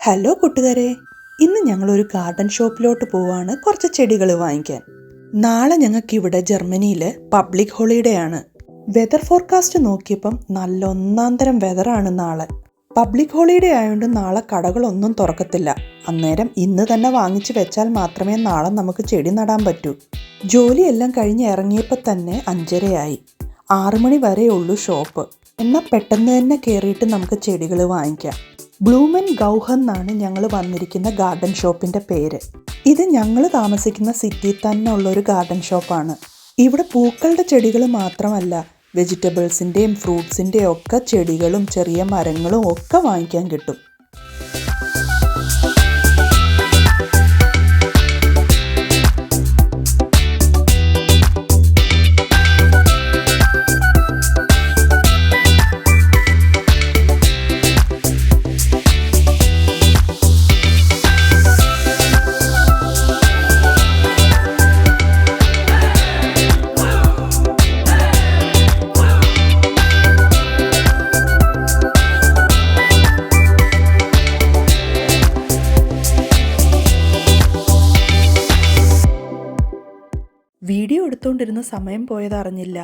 Hello കൂട്ടുകാരെ, ഇന്ന് ഞങ്ങളൊരു ഗാർഡൻ ഷോപ്പിലോട്ട് പോവാണ് കുറച്ച് ചെടികൾ വാങ്ങിക്കാൻ. നാളെ ഞങ്ങൾക്കിവിടെ ജർമ്മനിയിൽ പബ്ലിക് ഹോളിഡേ ആണ്. വെതർ ഫോർകാസ്റ്റ് നോക്കിയപ്പം നല്ല ഒന്നാം തരം വെതറാണ് നാളെ. പബ്ലിക് ഹോളിഡേ ആയതുകൊണ്ട് നാളെ കടകളൊന്നും തുറക്കത്തില്ല. അന്നേരം ഇന്ന് തന്നെ വാങ്ങിച്ചു വെച്ചാൽ മാത്രമേ നാളെ നമുക്ക് ചെടി നടാൻ പറ്റൂ. ജോലിയെല്ലാം കഴിഞ്ഞ് ഇറങ്ങിയപ്പോൾ തന്നെ 5:30 6 മണി വരെ ഉള്ളൂ ഷോപ്പ്. എന്നാൽ പെട്ടെന്ന് തന്നെ കയറിയിട്ട് നമുക്ക് ചെടികൾ വാങ്ങിക്കാം. ബ്ലൂമൻ ഗൗഹൻ എന്നാണ് ഞങ്ങൾ വന്നിരിക്കുന്ന ഗാർഡൻ ഷോപ്പിൻ്റെ പേര്. ഇത് ഞങ്ങൾ താമസിക്കുന്ന സിറ്റിയിൽ തന്നെ ഉള്ളൊരു ഗാർഡൻ ഷോപ്പാണ്. ഇവിടെ പൂക്കളുടെ ചെടികൾ മാത്രമല്ല, വെജിറ്റബിൾസിൻ്റെയും ഫ്രൂട്ട്സിൻ്റെയും ഒക്കെ ചെടികളും ചെറിയ മരങ്ങളും ഒക്കെ വാങ്ങിക്കാൻ കിട്ടും. വീഡിയോ എടുത്തുകൊണ്ടിരുന്ന സമയം പോയത് അറിഞ്ഞില്ല.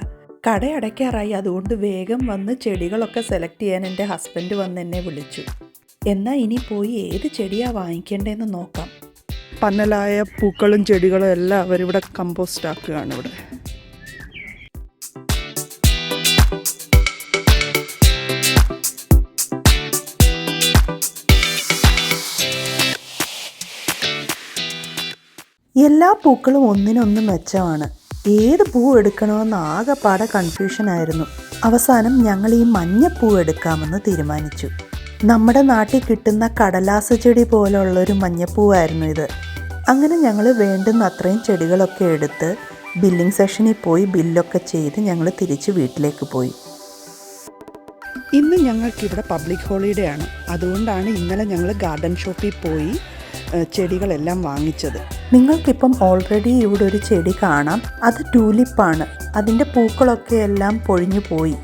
കട അടയ്ക്കാറായി. അതുകൊണ്ട് വേഗം വന്ന് ചെടികളൊക്കെ സെലക്ട് ചെയ്യാൻ എൻ്റെ ഹസ്ബൻഡ് വന്ന് എന്നെ വിളിച്ചു. എന്നാൽ ഇനി പോയി ഏത് ചെടിയാണ് വാങ്ങിക്കേണ്ടതെന്ന് നോക്കാം. പന്നലായ പൂക്കളും ചെടികളും എല്ലാം അവരിവിടെ കമ്പോസ്റ്റ് ആക്കുകയാണ്. ഇവിടെ എല്ലാ പൂക്കളും ഒന്നിനൊന്ന് മെച്ചമാണ്. ഏത് പൂ എടുക്കണമെന്ന് ആകെപ്പാടെ കൺഫ്യൂഷനായിരുന്നു. അവസാനം ഞങ്ങൾ ഈ മഞ്ഞപ്പൂ എടുക്കാമെന്ന് തീരുമാനിച്ചു. നമ്മുടെ നാട്ടിൽ കിട്ടുന്ന കടലാസ് ചെടി പോലുള്ളൊരു മഞ്ഞപ്പൂവായിരുന്നു ഇത്. അങ്ങനെ ഞങ്ങൾ വേണ്ടുന്ന അത്രയും ചെടികളൊക്കെ എടുത്ത് ബില്ലിംഗ് സെഷനിൽ പോയി ബില്ലൊക്കെ ചെയ്ത് ഞങ്ങൾ തിരിച്ച് വീട്ടിലേക്ക് പോയി. ഇന്ന് ഞങ്ങൾക്കിവിടെ പബ്ലിക് ഹോളിഡേ ആണ്. അതുകൊണ്ടാണ് ഇന്നലെ ഞങ്ങൾ ഗാർഡൻ ഷോപ്പിൽ പോയി ചെടികളെല്ലാം വാങ്ങിച്ചത്. നിങ്ങൾക്കിപ്പം ഓൾറെഡി ഇവിടെ ഒരു ചെടി കാണാം. അത് ട്യൂലിപ്പാണ്. അതിൻ്റെ പൂക്കളൊക്കെ എല്ലാം പൊഴിഞ്ഞു പോയി.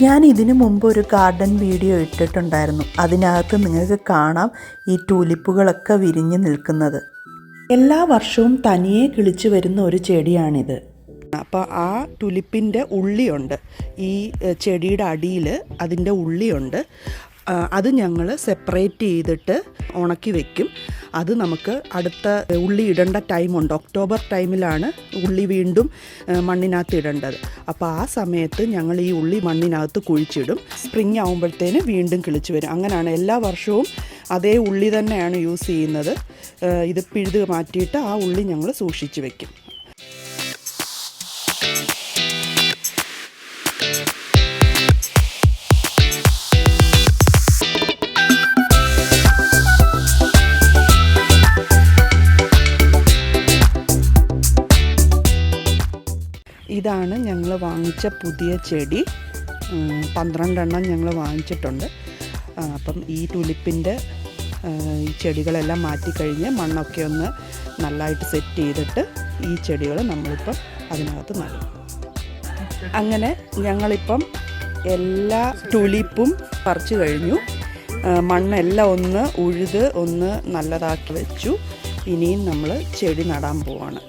ഞാൻ ഇതിനു മുമ്പ് ഒരു ഗാർഡൻ വീഡിയോ ഇട്ടിട്ടുണ്ടായിരുന്നു. അതിനകത്ത് നിങ്ങൾക്ക് കാണാം ഈ ട്യൂലിപ്പുകളൊക്കെ വിരിഞ്ഞു നിൽക്കുന്നത്. എല്ലാ വർഷവും തനിയെ കിളിച്ചു വരുന്ന ഒരു ചെടിയാണിത്. അപ്പോൾ ആ ട്യൂലിപ്പിൻ്റെ ഉള്ളിയുണ്ട്. ഈ ചെടിയുടെ അടിയിൽ അതിൻ്റെ ഉള്ളിയുണ്ട്. അത് ഞങ്ങൾ സെപ്പറേറ്റ് ചെയ്തിട്ട് ഉണക്കി വെക്കും. അത് നമുക്ക് അടുത്ത ഉള്ളി ഇടേണ്ട ടൈമുണ്ട്. ഒക്ടോബർ ടൈമിലാണ് ഉള്ളി വീണ്ടും മണ്ണിനകത്ത് ഇടേണ്ടത്. അപ്പോൾ ആ സമയത്ത് ഞങ്ങൾ ഈ ഉള്ളി മണ്ണിനകത്ത് കുഴിച്ചിടും. സ്പ്രിങ് ആകുമ്പോഴത്തേന് വീണ്ടും കിളിച്ച് വരും. അങ്ങനെയാണ് എല്ലാ വർഷവും അതേ ഉള്ളി തന്നെയാണ് യൂസ് ചെയ്യുന്നത്. ഇത് പിഴുത് മാറ്റിയിട്ട് ആ ഉള്ളി ഞങ്ങൾ സൂക്ഷിച്ച് വെക്കും. ഇതാണ് ഞങ്ങൾ വാങ്ങിച്ച പുതിയ ചെടി. 12 എണ്ണം ഞങ്ങൾ വാങ്ങിച്ചിട്ടുണ്ട്. അപ്പം ഈ ടുലിപ്പിൻ്റെ ഈ ചെടികളെല്ലാം മാറ്റിക്കഴിഞ്ഞ് മണ്ണൊക്കെ ഒന്ന് നല്ലതായിട്ട് സെറ്റ് ചെയ്തിട്ട് ഈ ചെടികൾ നമ്മളിപ്പം അതിനകത്ത് നടും. അങ്ങനെ ഞങ്ങളിപ്പം എല്ലാ ടുലിപ്പും പറിച്ചു കഴിഞ്ഞു. മണ്ണെല്ലാം ഒന്ന് ഉഴുത് ഒന്ന് നല്ലതാക്കി വെച്ചു. ഇനിയും നമ്മൾ ചെടി നടാൻ പോവാണ്.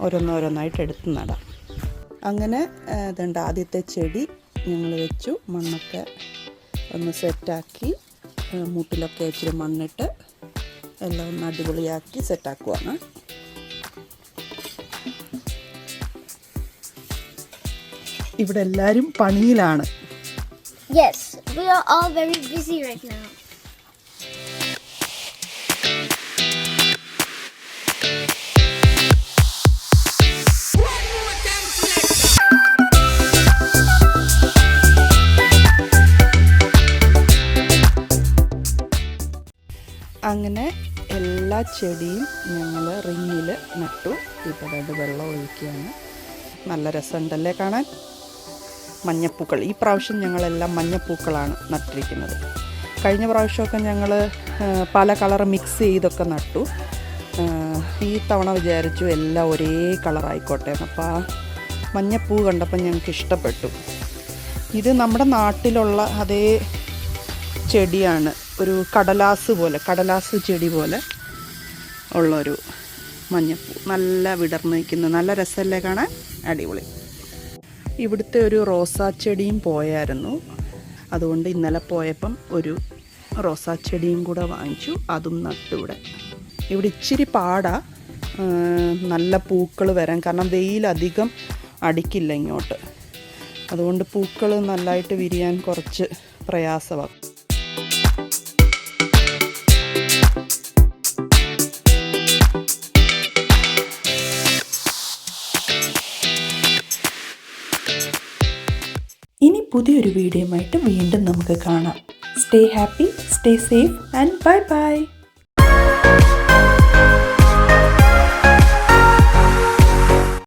ഓരോന്നോരോന്നായിട്ട് എടുത്ത് നടാം. അങ്ങനെ ഇതുണ്ട് ആദ്യത്തെ ചെടി ഞങ്ങൾ വെച്ചു. മണ്ണൊക്കെ ഒന്ന് സെറ്റാക്കി മൂട്ടിലൊക്കെ ഇച്ചിരി മണ്ണിട്ട് എല്ലാം ഒന്ന് അടിപൊളിയാക്കി സെറ്റാക്കുവാണ്. ഇവിടെ എല്ലാവരും പണിയിലാണ്. Yes, we are all very busy right now. അങ്ങനെ എല്ലാ ചെടിയും ഞങ്ങൾ റിങ്ങിൽ നട്ടു. ഇപ്പോൾ അത് വെള്ളം ഒഴിക്കുകയാണ്. നല്ല രസമുണ്ടല്ലേ കാണാൻ. മഞ്ഞപ്പൂക്കൾ ഈ പ്രാവശ്യം ഞങ്ങളെല്ലാം മഞ്ഞപ്പൂക്കളാണ് നട്ടിരിക്കുന്നത്. കഴിഞ്ഞ പ്രാവശ്യമൊക്കെ ഞങ്ങൾ പല കളർ മിക്സ് ചെയ്തൊക്കെ നട്ടു. ഈ തവണ വിചാരിച്ചു എല്ലാം ഒരേ കളറായിക്കോട്ടെ. അപ്പോൾ ആ മഞ്ഞപ്പൂ കണ്ടപ്പോൾ ഞങ്ങൾക്ക് ഇഷ്ടപ്പെട്ടു. ഇത് നമ്മുടെ നാട്ടിലുള്ള അതേ ചെടിയാണ്. ഒരു കടലാസ് ചെടി പോലെ ഉള്ളൊരു മഞ്ഞപ്പൂ. നല്ല വിടർന്ന് നിൽക്കുന്ന, നല്ല രസമല്ലേ കാണാൻ, അടിപൊളി. ഇവിടുത്തെ ഒരു റോസാ ചെടിയും പോയായിരുന്നു. അതുകൊണ്ട് ഇന്നലെ പോയപ്പം ഒരു റോസാ ചെടിയും കൂടെ വാങ്ങിച്ചു, അതും നട്ടു. ഇവിടെ ഇച്ചിരി പാടാ നല്ല പൂക്കൾ വരാൻ, കാരണം വെയിലധികം അടിക്കില്ല ഇങ്ങോട്ട്. അതുകൊണ്ട് പൂക്കൾ നല്ലതായിട്ട് വിരിയാൻ കുറച്ച് പ്രയാസമാണ്. ഇനി പുതിയൊരു വീഡിയോയുമായിട്ട് വീണ്ടും നമുക്ക് കാണാം. Stay happy, stay safe and bye bye.